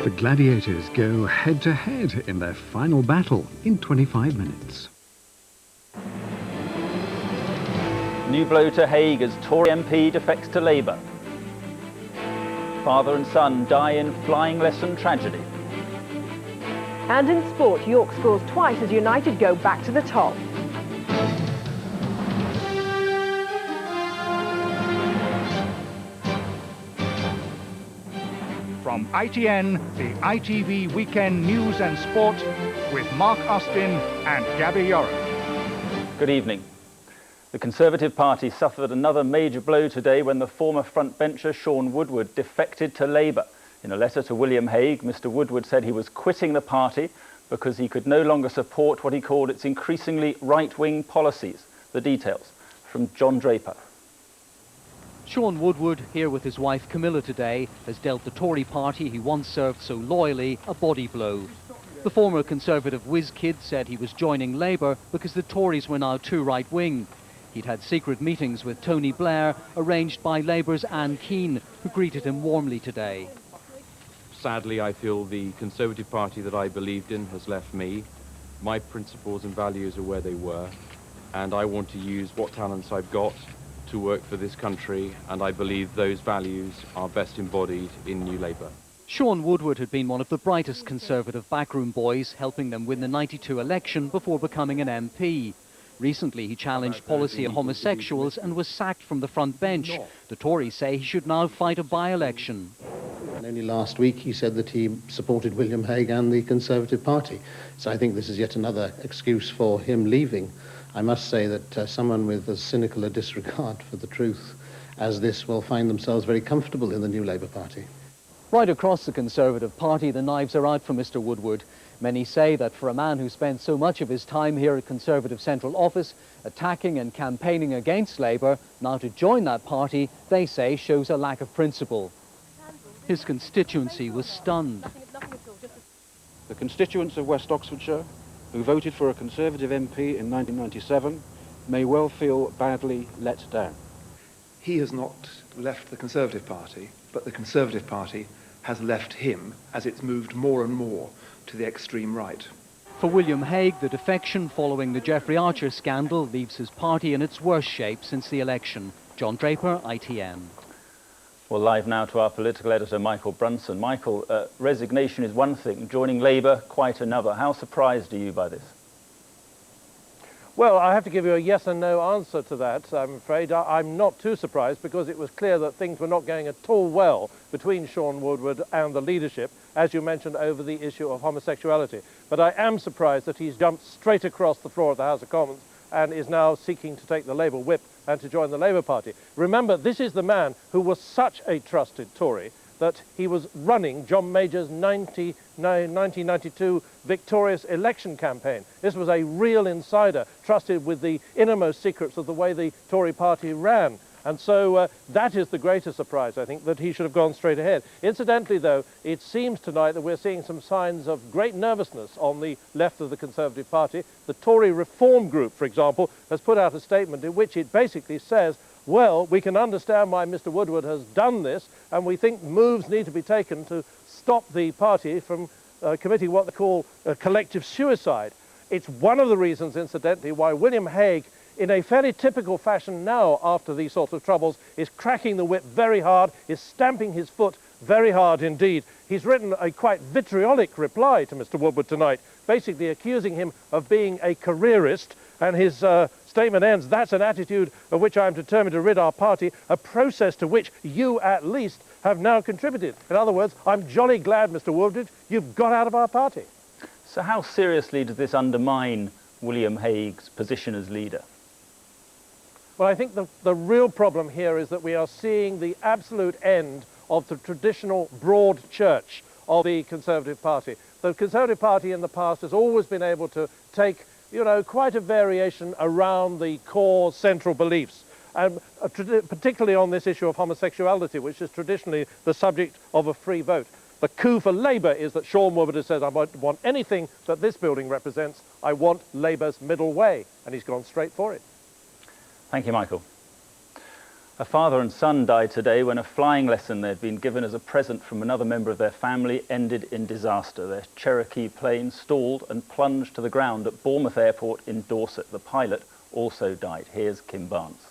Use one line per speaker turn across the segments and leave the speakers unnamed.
The gladiators go head-to-head in their final battle in 25 minutes.
New blow to Hague as Tory MP defects to Labour. Father and son die in flying lesson tragedy.
And in sport, York scores twice as United go back to the top.
From ITN, the ITV Weekend News and Sport with Mark Austin and Gabby Yorath.
Good evening. The Conservative Party suffered another major blow today when the former frontbencher Shaun Woodward defected to Labour. In a letter to William Hague, Mr Woodward said he was quitting the party because he could no longer support what he called its increasingly right-wing policies. The details from John Draper.
Shaun Woodward, here with his wife Camilla today, has dealt the Tory party he once served so loyally a body blow. The former Conservative whiz kid said he was joining Labour because the Tories were now too right-wing. He'd had secret meetings with Tony Blair, arranged by Labour's Anne Keane, who greeted him warmly today.
Sadly, I feel the Conservative Party that I believed in has left me. My principles and values are where they were, and I want to use what talents I've got to work for this country, and I believe those values are best embodied in New Labour.
Shaun Woodward had been one of the brightest Conservative backroom boys, helping them win the '92 election before becoming an MP. Recently, he challenged policy of homosexuals and was sacked from the front bench. The Tories say he should now fight a by-election.
And only last week he said that he supported William Hague and the Conservative Party. So I think this is yet another excuse for him leaving. I must say that someone with as cynical a disregard for the truth as this will find themselves very comfortable in the New Labour Party.
Right across the Conservative Party, the knives are out for Mr Woodward. Many say that for a man who spent so much of his time here at Conservative Central Office, attacking and campaigning against Labour, now to join that party, they say shows a lack of principle. His constituency was stunned.
The constituents of West Oxfordshire, who voted for a Conservative MP in 1997, may well feel badly let down.
He has not left the Conservative Party, but the Conservative Party has left him as it's moved more and more to the extreme right.
For William Hague, the defection following the Jeffrey Archer scandal leaves his party in its worst shape since the election. John Draper, ITN.
Well, live now to our political editor, Michael Brunson. Michael, resignation is one thing, joining Labour quite another. How surprised are you by this?
Well, I have to give you a yes and no answer to that, I'm afraid. I'm not too surprised because it was clear that things were not going at all well between Shaun Woodward and the leadership, as you mentioned, over the issue of homosexuality. But I am surprised that he's jumped straight across the floor of the House of Commons and is now seeking to take the Labour whip and to join the Labour Party. Remember, this is the man who was such a trusted Tory that he was running John Major's 1992 victorious election campaign. This was a real insider, trusted with the innermost secrets of the way the Tory party ran. And so that is the greatest surprise, I think, that he should have gone straight ahead. Incidentally, though, it seems tonight that we're seeing some signs of great nervousness on the left of the Conservative Party. The Tory Reform Group, for example, has put out a statement in which it basically says, well, we can understand why Mr Woodward has done this, and we think moves need to be taken to stop the party from committing what they call collective suicide. It's one of the reasons, incidentally, why William Hague, in a fairly typical fashion now after these sorts of troubles, is cracking the whip very hard, is stamping his foot very hard indeed. He's written a quite vitriolic reply to Mr Woodward tonight, basically accusing him of being a careerist, and his statement ends, "That's an attitude of which I am determined to rid our party, a process to which you at least have now contributed." In other words, I'm jolly glad, Mr Woodward, you've got out of our party.
So how seriously does this undermine William Hague's position as leader?
Well, I think the real problem here is that we are seeing the absolute end of the traditional broad church of the Conservative Party. The Conservative Party in the past has always been able to take, you know, quite a variation around the core central beliefs, and particularly on this issue of homosexuality, which is traditionally the subject of a free vote. The coup for Labour is that Shaun Woodward has said, I don't want anything that this building represents, I want Labour's middle way, and he's gone straight for it.
Thank you, Michael. A father and son died today when a flying lesson they'd been given as a present from another member of their family ended in disaster. Their Cherokee plane stalled and plunged to the ground at Bournemouth Airport in Dorset. The pilot also died. Here's Kim Barnes.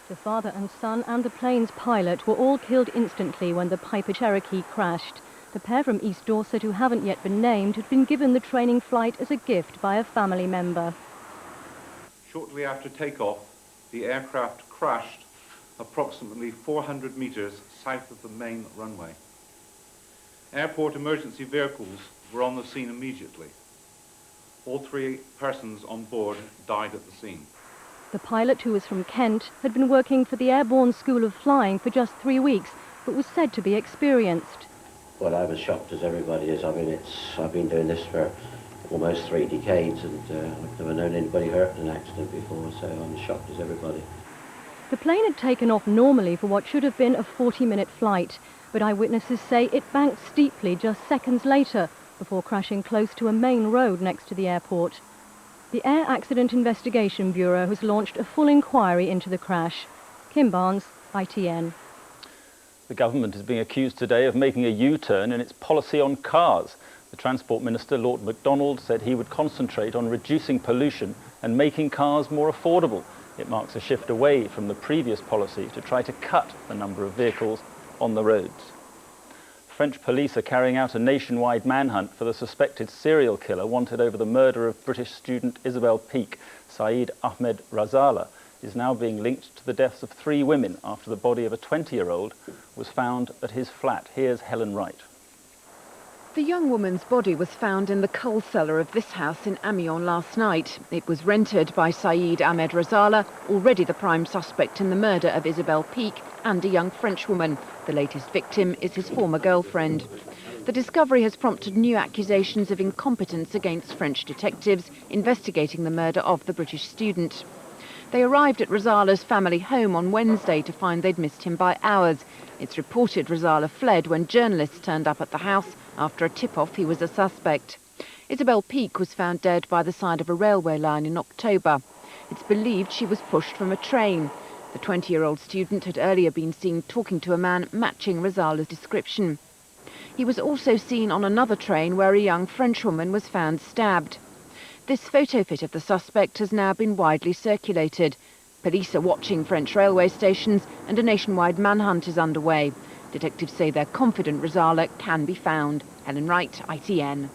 The father and son and the plane's pilot were all killed instantly when the Piper Cherokee crashed. The pair from East Dorset, who haven't yet been named, had been given the training flight as a gift by a family member.
Shortly after takeoff, the aircraft crashed approximately 400 metres south of the main runway. Airport emergency vehicles were on the scene immediately. All 3 persons on board died at the scene.
The pilot, who was from Kent, had been working for the Airborne School of Flying for just 3 weeks, but was said to be experienced.
Well, I was shocked as everybody is. I mean, I've been doing this for almost 3 decades and I've never known anybody hurt in an accident before, so I'm as shocked as everybody.
The plane had taken off normally for what should have been a 40-minute flight, but eyewitnesses say it banked steeply just seconds later before crashing close to a main road next to the airport. The Air Accident Investigation Bureau has launched a full inquiry into the crash. Kim Barnes, ITN.
The government is being accused today of making a U-turn in its policy on cars. The Transport Minister, Lord MacDonald, said he would concentrate on reducing pollution and making cars more affordable. It marks a shift away from the previous policy to try to cut the number of vehicles on the roads. French police are carrying out a nationwide manhunt for the suspected serial killer wanted over the murder of British student Isabel Peake. Saeed Ahmed Razala is now being linked to the deaths of 3 women after the body of a 20-year-old was found at his flat. Here's Helen Wright.
The young woman's body was found in the coal cellar of this house in Amiens last night. It was rented by Saeed Ahmed Razala, already the prime suspect in the murder of Isabel Peake and a young Frenchwoman. The latest victim is his former girlfriend. The discovery has prompted new accusations of incompetence against French detectives investigating the murder of the British student. They arrived at Razala's family home on Wednesday to find they'd missed him by hours. It's reported Razala fled when journalists turned up at the house after a tip-off he was a suspect. Isabel Peake was found dead by the side of a railway line in October. It's believed she was pushed from a train. The 20-year-old student had earlier been seen talking to a man matching Razala's description. He was also seen on another train where a young Frenchwoman was found stabbed. This photo fit of the suspect has now been widely circulated. Police are watching French railway stations and a nationwide manhunt is underway. Detectives say they're confident Razala can be found. Helen Wright, ITN.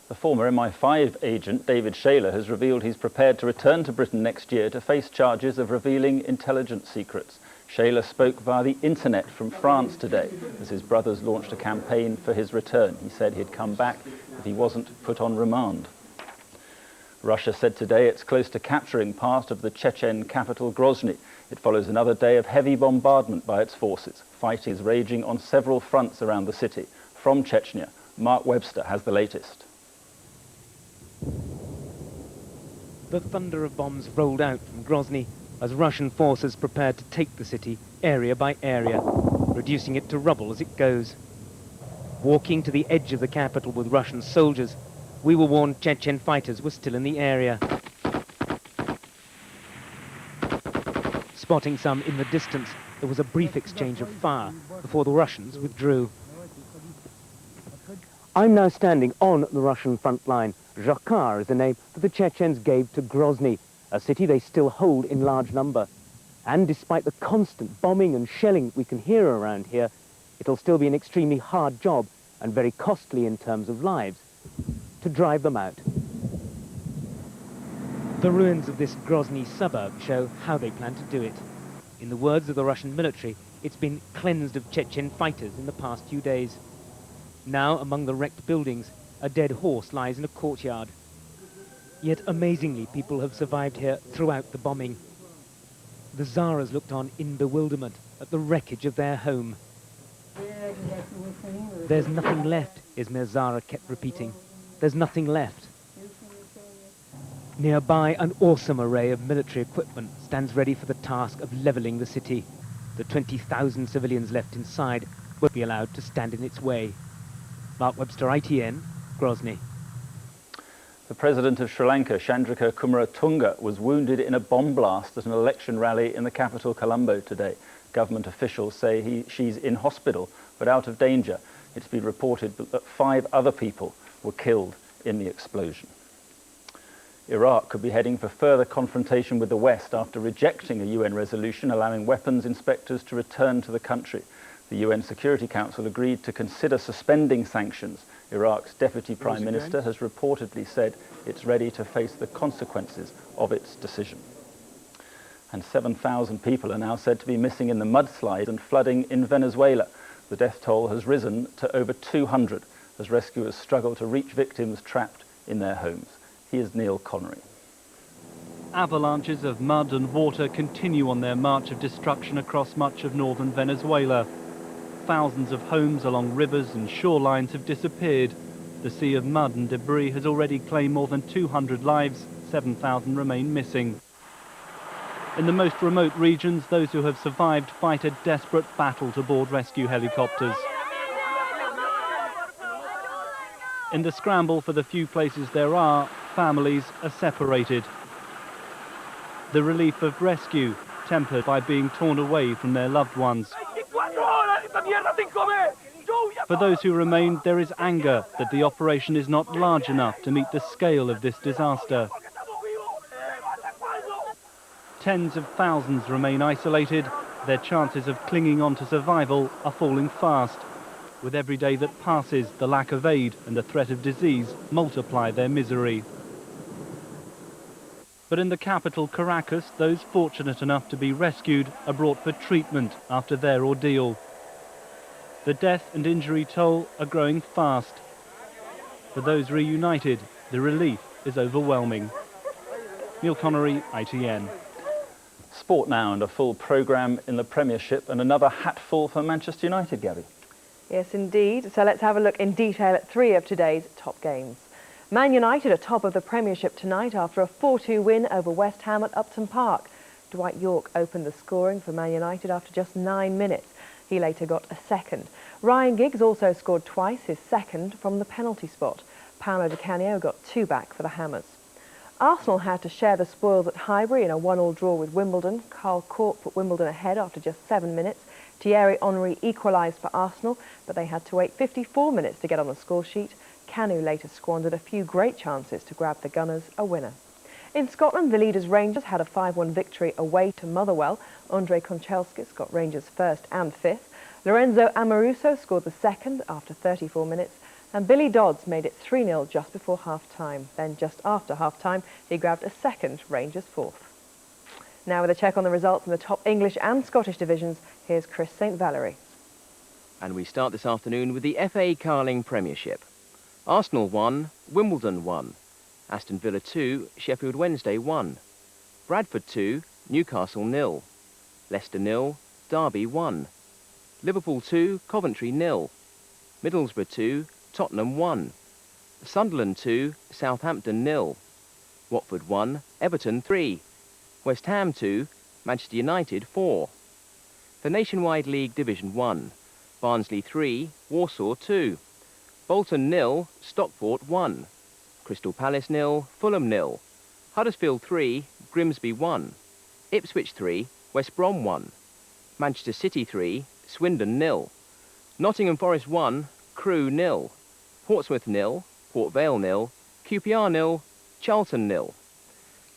The former MI5 agent, David Shayler, has revealed he's prepared to return to Britain next year to face charges of revealing intelligence secrets. Shayler spoke via the internet from France today as his brothers launched a campaign for his return. He said he'd come back if he wasn't put on remand. Russia said today it's close to capturing part of the Chechen capital Grozny. It follows another day of heavy bombardment by its forces. Fighting is raging on several fronts around the city. From Chechnya, Mark Webster has the latest.
The thunder of bombs rolled out from Grozny as Russian forces prepared to take the city area by area, reducing it to rubble as it goes. Walking to the edge of the capital with Russian soldiers, we were warned Chechen fighters were still in the area. Spotting some in the distance, there was a brief exchange of fire before the Russians withdrew. I'm now standing on the Russian front line. Zhakar is the name that the Chechens gave to Grozny, a city they still hold in large number. And despite the constant bombing and shelling we can hear around here, it'll still be an extremely hard job and very costly in terms of lives to drive them out. The ruins of this Grozny suburb show how they plan to do it. In the words of the Russian military, it's been cleansed of Chechen fighters in the past few days. Now, among the wrecked buildings, a dead horse lies in a courtyard. Yet, amazingly, people have survived here throughout the bombing. The Zaras looked on in bewilderment at the wreckage of their home. There's nothing left, Izmir Zara kept repeating. There's nothing left. Nearby, an awesome array of military equipment stands ready for the task of levelling the city. The 20,000 civilians left inside won't be allowed to stand in its way. Mark Webster, ITN, Grozny.
The President of Sri Lanka, Chandrika Kumaratunga, was wounded in a bomb blast at an election rally in the capital Colombo today. Government officials say she's in hospital but out of danger. It's been reported that 5 other people were killed in the explosion. Iraq could be heading for further confrontation with the West after rejecting a UN resolution allowing weapons inspectors to return to the country. The UN Security Council agreed to consider suspending sanctions. Iraq's Deputy Prime Minister has reportedly said it's ready to face the consequences of its decision. And 7,000 people are now said to be missing in the mudslide and flooding in Venezuela. The death toll has risen to over 200 as rescuers struggle to reach victims trapped in their homes. Here's Neil Connery.
Avalanches of mud and water continue on their march of destruction across much of northern Venezuela. Thousands of homes along rivers and shorelines have disappeared. The sea of mud and debris has already claimed more than 200 lives. 7,000 remain missing. In the most remote regions, those who have survived fight a desperate battle to board rescue helicopters. In the scramble for the few places there are, families are separated. The relief of rescue, tempered by being torn away from their loved ones. For those who remain, there is anger that the operation is not large enough to meet the scale of this disaster. Tens of thousands remain isolated. Their chances of clinging on to survival are falling fast. With every day that passes, the lack of aid and the threat of disease multiply their misery. But in the capital, Caracas, those fortunate enough to be rescued are brought for treatment after their ordeal. The death and injury toll are growing fast. For those reunited, the relief is overwhelming. Neil Connery, ITN.
Sport now, and a full programme in the Premiership and another hatful for Manchester United, Gabby.
Yes, indeed. So let's have a look in detail at 3 of today's top games. Man United are top of the Premiership tonight after a 4-2 win over West Ham at Upton Park. Dwight Yorke opened the scoring for Man United after just 9 minutes. He later got a second. Ryan Giggs also scored twice, his second from the penalty spot. Paolo Di Canio got 2 back for the Hammers. Arsenal had to share the spoils at Highbury in a 1-1 draw with Wimbledon. Carl Cork put Wimbledon ahead after just 7 minutes. Thierry Henry equalised for Arsenal, but they had to wait 54 minutes to get on the score sheet. Canu later squandered a few great chances to grab the Gunners a winner. In Scotland, the leaders Rangers had a 5-1 victory away to Motherwell. Andre Konchelskis got Rangers first and fifth. Lorenzo Amoruso scored the second after 34 minutes. And Billy Dodds made it 3-0 just before half-time. Then just after half-time, he grabbed a second, Rangers fourth. Now with a check on the results in the top English and Scottish divisions, here's Chris St. Valerie.
And we start this afternoon with the FA Carling Premiership. Arsenal 1, Wimbledon 1. Aston Villa 2, Sheffield Wednesday 1. Bradford 2, Newcastle 0. Leicester 0, Derby 1. Liverpool 2, Coventry 0. Middlesbrough 2, Tottenham 1. Sunderland 2, Southampton 0. Watford 1, Everton 3. West Ham 2, Manchester United 4. The Nationwide League Division 1, Barnsley 3, Warsaw 2. Bolton 0, Stockport 1. Crystal Palace 0, Fulham 0. Huddersfield 3, Grimsby 1. Ipswich 3, West Brom 1. Manchester City 3, Swindon 0. Nottingham Forest 1, Crewe 0. Portsmouth 0, Port Vale 0. QPR 0, Charlton 0.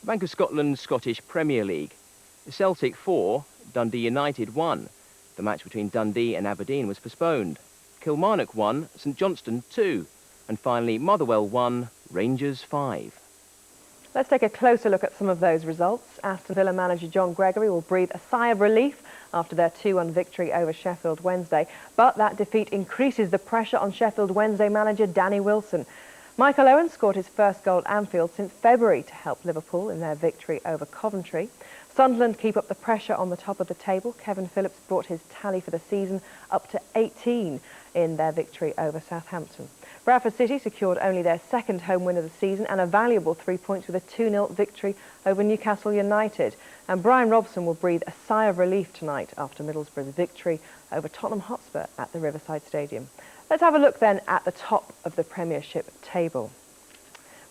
Bank of Scotland's Scottish Premier League. Celtic 4, Dundee United 1. The match between Dundee and Aberdeen was postponed. Kilmarnock 1, St Johnstone 2. And finally Motherwell 1, Rangers 5.
Let's take a closer look at some of those results. Aston Villa manager John Gregory will breathe a sigh of relief after their 2-1 victory over Sheffield Wednesday. But that defeat increases the pressure on Sheffield Wednesday manager Danny Wilson. Michael Owen scored his first goal at Anfield since February to help Liverpool in their victory over Coventry. Sunderland keep up the pressure on the top of the table. Kevin Phillips brought his tally for the season up to 18 in their victory over Southampton. Bradford City secured only their second home win of the season and a valuable 3 points with a 2-0 victory over Newcastle United. And Brian Robson will breathe a sigh of relief tonight after Middlesbrough's victory over Tottenham Hotspur at the Riverside Stadium. Let's have a look then at the top of the Premiership table.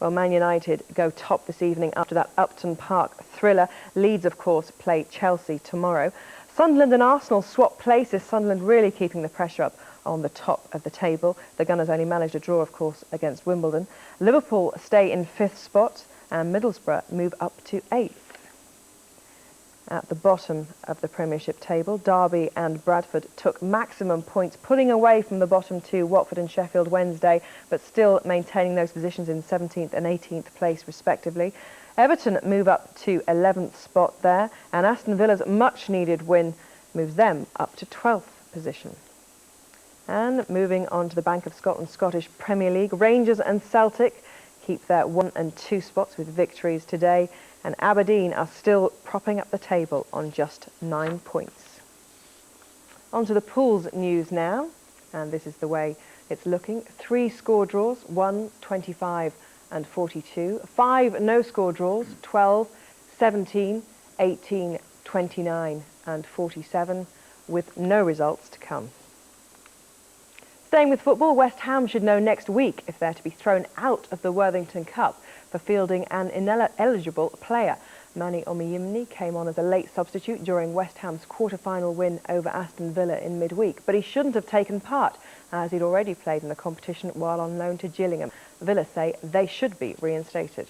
Well, Man United go top this evening after that Upton Park thriller. Leeds, of course, play Chelsea tomorrow. Sunderland and Arsenal swap places. Sunderland really keeping the pressure up on the top of the table. The Gunners only managed a draw, of course, against Wimbledon. Liverpool stay in 5th spot and Middlesbrough move up to 8th. At the bottom of the Premiership table, Derby and Bradford took maximum points, pulling away from the bottom two, Watford and Sheffield Wednesday, but still maintaining those positions in 17th and 18th place respectively. Everton move up to 11th spot there, and Aston Villa's much-needed win moves them up to 12th position. And moving on to the Bank of Scotland Scottish Premier League, Rangers and Celtic keep their 1 and 2 spots with victories today, and Aberdeen are still propping up the table on just 9 points. On to the pools news now, and this is the way it's looking. 3 score draws, 1, 25 and 42. 5 no-score draws, 12, 17, 18, 29 and 47, with no results to come. Staying with football, West Ham should know next week if they're to be thrown out of the Worthington Cup for fielding an ineligible player. Manny Omiyimni came on as a late substitute during West Ham's quarter-final win over Aston Villa in midweek, but he shouldn't have taken part as he'd already played in the competition while on loan to Gillingham. Villa say they should be reinstated.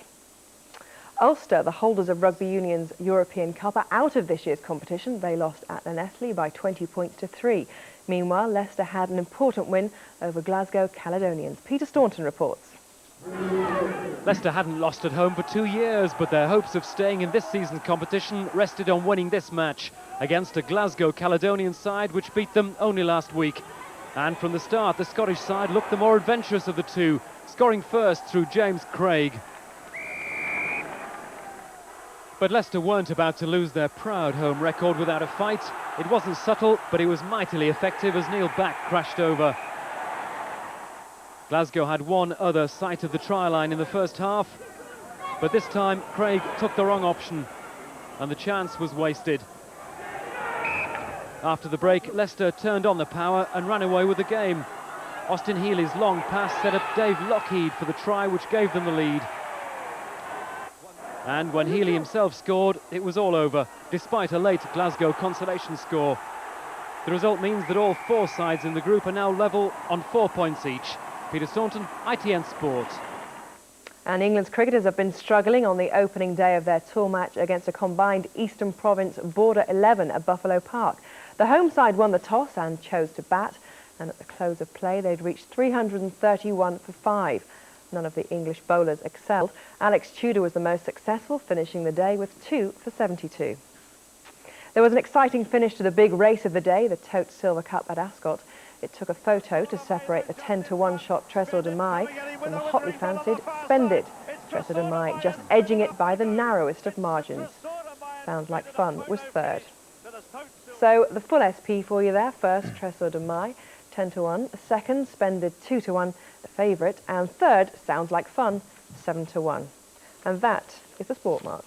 Ulster, the holders of Rugby Union's European Cup, are out of this year's competition. They lost at Llanelli by 20 points to 3. Meanwhile, Leicester had an important win over Glasgow Caledonians. Peter Staunton reports.
Leicester hadn't lost at home for 2 years, but their hopes of staying in this season's competition rested on winning this match against a Glasgow Caledonian side which beat them only last week. And from the start, the Scottish side looked the more adventurous of the two, scoring first through James Craig. But Leicester weren't about to lose their proud home record without a fight. It wasn't subtle, but it was mightily effective as Neil Back crashed over. Glasgow had one other sight of the try line in the first half, but this time Craig took the wrong option and the chance was wasted. After the break, Leicester turned on the power and ran away with the game. Austin Healy's long pass set up Dave Lockheed for the try which gave them the lead. And when Healy himself scored, it was all over, despite a late Glasgow consolation score. The result means that all 4 sides in the group are now level on 4 points each. Peter Staunton, ITN Sport.
And England's cricketers have been struggling on the opening day of their tour match against a combined Eastern Province Border 11 at Buffalo Park. The home side won the toss and chose to bat, and at the close of play they'd reached 331 for 5. None of the English bowlers excelled. Alex Tudor was the most successful, finishing the day with 2 for 72. There was an exciting finish to the big race of the day, the Tote Silver Cup at Ascot. It took a photo to separate the 10-to-1 shot Tresor de Mai from the hotly fancied Splendid. Tresor de Mai just edging it by the narrowest of margins. Sounds Like Fun was third. So the full SP for you there. First, Tresor de Mai, 10-to-1. Second, Splendid, 2-to-1, the favourite. And third, Sounds Like Fun, 7-to-1. And that is the sport, Mark.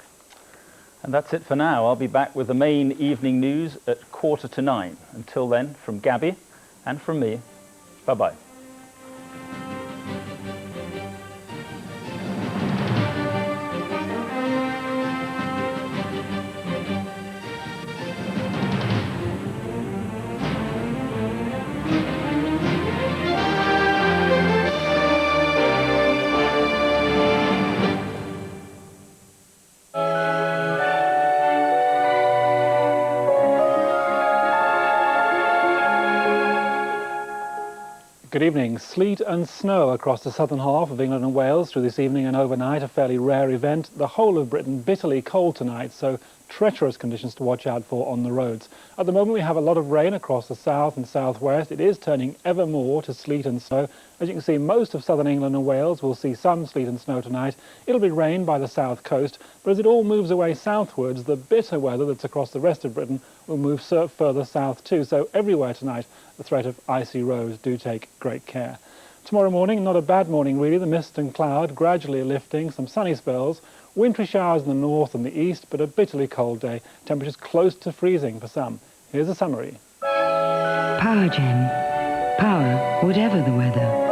And that's it for now. I'll be back with the main evening news at 9:15. Until then, from Gabby and from me, bye-bye.
Good evening. Sleet and snow across the southern half of England and Wales through this evening and overnight, a fairly rare event. The whole of Britain bitterly cold tonight, so treacherous conditions to watch out for on the roads. At the moment we have a lot of rain across the south and southwest. It is turning ever more to sleet and snow. As you can see, most of southern England and Wales will see some sleet and snow tonight. It'll be rain by the south coast, but as it all moves away southwards, the bitter weather that's across the rest of Britain will move further south too. So everywhere tonight, the threat of icy roads. Do take great care. Tomorrow morning, not a bad morning really. The mist and cloud gradually lifting, some sunny spells, wintry showers in the north and the east, but a bitterly cold day. Temperatures close to freezing for some. Here's a summary.
Power Gen. Power, whatever the weather.